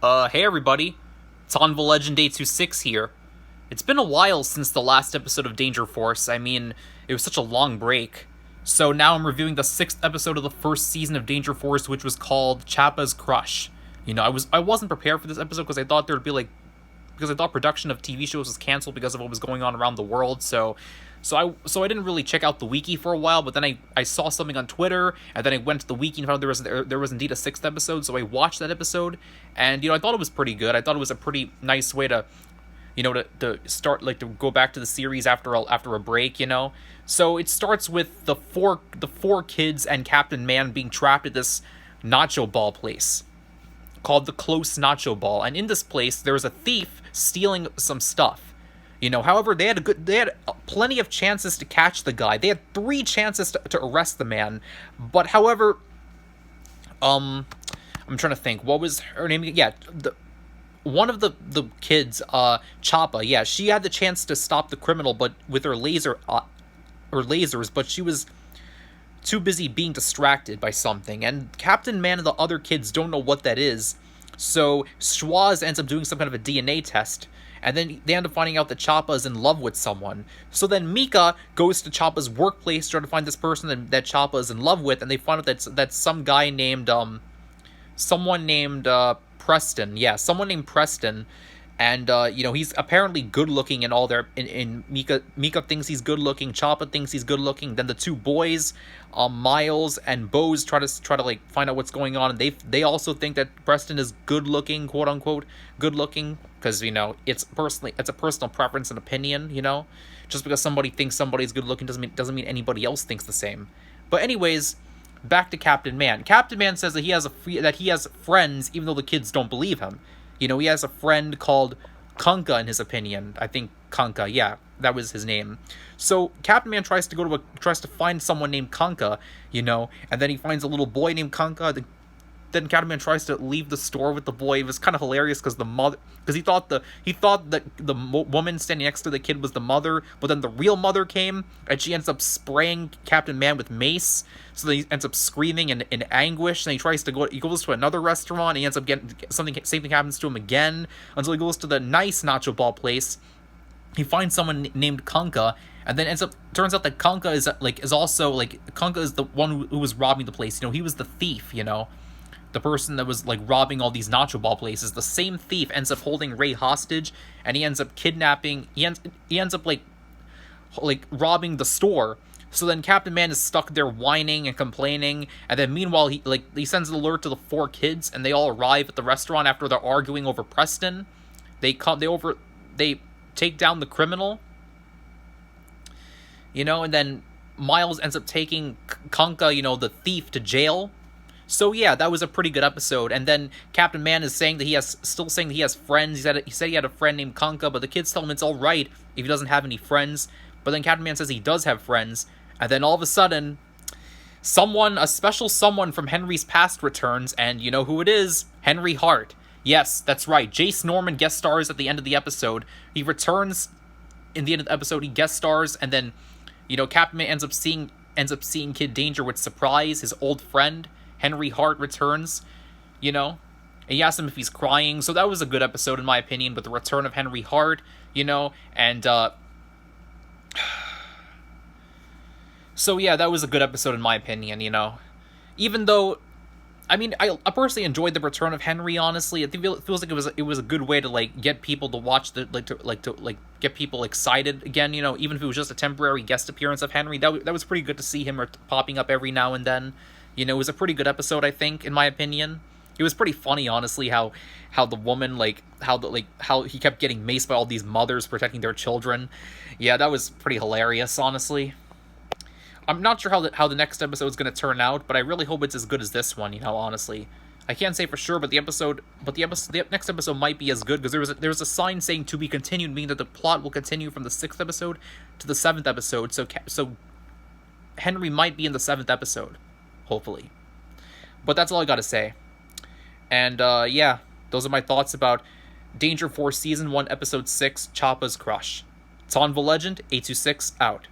Hey everybody, it's Anvil Legend 826 here. It's been a while since the last episode of Danger Force. I mean, it was such a long break. So now I'm reviewing the 6th episode of the first season of Danger Force, which was called Chapa's Crush. I wasn't prepared for this episode because I thought there'd be because I thought production of TV shows was canceled because of what was going on around the world. So I didn't really check out the wiki for a while, but then I saw something on Twitter, and then I went to the wiki and found there was indeed a 6th episode. So I watched that episode, and I thought it was pretty good. I thought it was a pretty nice way to to start, to go back to the series after a break. So it starts with the four kids and Captain Man being trapped at this nacho ball place called the Close Nacho Ball, and in this place there was a thief stealing some stuff. However, they had plenty of chances to catch the guy. They had 3 chances to arrest the man, but however, I'm trying to think, what was her name? Yeah, one of the kids, Chapa. Yeah, she had the chance to stop the criminal, but with her lasers, but she was too busy being distracted by something, and Captain Man and the other kids don't know what that is. So Schwaz ends up doing some kind of a DNA test, and then they end up finding out that Chapa is in love with someone. So then Mika goes to Chapa's workplace to try to find this person that Chapa is in love with, and they find out that's some guy named someone named Preston. Yeah, someone named Preston. And he's apparently good looking, and all their in Mika thinks he's good looking, Chapa thinks he's good looking. Then the 2 boys, Miles and Bose, try to find out what's going on, and they also think that Preston is good looking, quote unquote good looking, because it's a personal preference and opinion. Just because somebody thinks somebody's good looking doesn't mean anybody else thinks the same. But anyways, back to Captain Man. Captain Man says that he has friends, even though the kids don't believe him. He has a friend called Kanka, in his opinion. I think Kanka, yeah, that was his name. So Captain Man tries to find someone named Kanka, and then he finds a little boy named Kanka. Then Captain Man tries to leave the store with the boy. It was kind of hilarious because he thought that the woman standing next to the kid was the mother, but then the real mother came, and she ends up spraying Captain Man with mace. So then he ends up screaming in anguish, and he goes to another restaurant, and he ends up getting something. Same thing happens to him again until he goes to the nice nacho ball place. He finds someone named Kanka, and then turns out that Kanka is Kanka is the one who was robbing the place. He was the thief. The person that was robbing all these nacho ball places. The same thief ends up holding Ray hostage, and he ends up kidnapping. He ends up robbing the store. So then Captain Man is stuck there whining and complaining, and then meanwhile he sends an alert to the 4 kids, and they all arrive at the restaurant after they're arguing over Preston. They take down the criminal, and then Miles ends up taking Kanka, the thief, to jail. So yeah, that was a pretty good episode. And then Captain Man is saying that he has friends. He said he had a friend named Kanka, but the kids tell him it's all right if he doesn't have any friends. But then Captain Man says he does have friends, and then all of a sudden, a special someone from Henry's past returns, and you know who it is? Henry Hart. Yes, that's right. Jace Norman guest stars at the end of the episode. He returns in the end of the episode. He guest stars, and then Captain Man ends up seeing Kid Danger with surprise. His old friend Henry Hart returns, and he asks him if he's crying. So that was a good episode in my opinion, with the return of Henry Hart, and so yeah, that was a good episode in my opinion. Even though, I mean, I personally enjoyed the return of Henry. Honestly, I think it feels like it was a good way to get people to watch to get people excited again. Even if it was just a temporary guest appearance of Henry, that was pretty good to see him popping up every now and then. It was a pretty good episode, I think, in my opinion. It was pretty funny, honestly, how the woman how he kept getting maced by all these mothers protecting their children. Yeah, that was pretty hilarious, honestly. I'm not sure how the next episode is going to turn out, but I really hope it's as good as this one. Honestly, I can't say for sure, but the next episode might be as good, because there was a sign saying to be continued, meaning that the plot will continue from the 6th episode to the 7th episode. So Henry might be in the 7th episode, hopefully. But that's all I gotta say. And yeah, those are my thoughts about Danger Force Season 1, Episode 6, Chapa's Crush. It's Anvil Legend 826 out.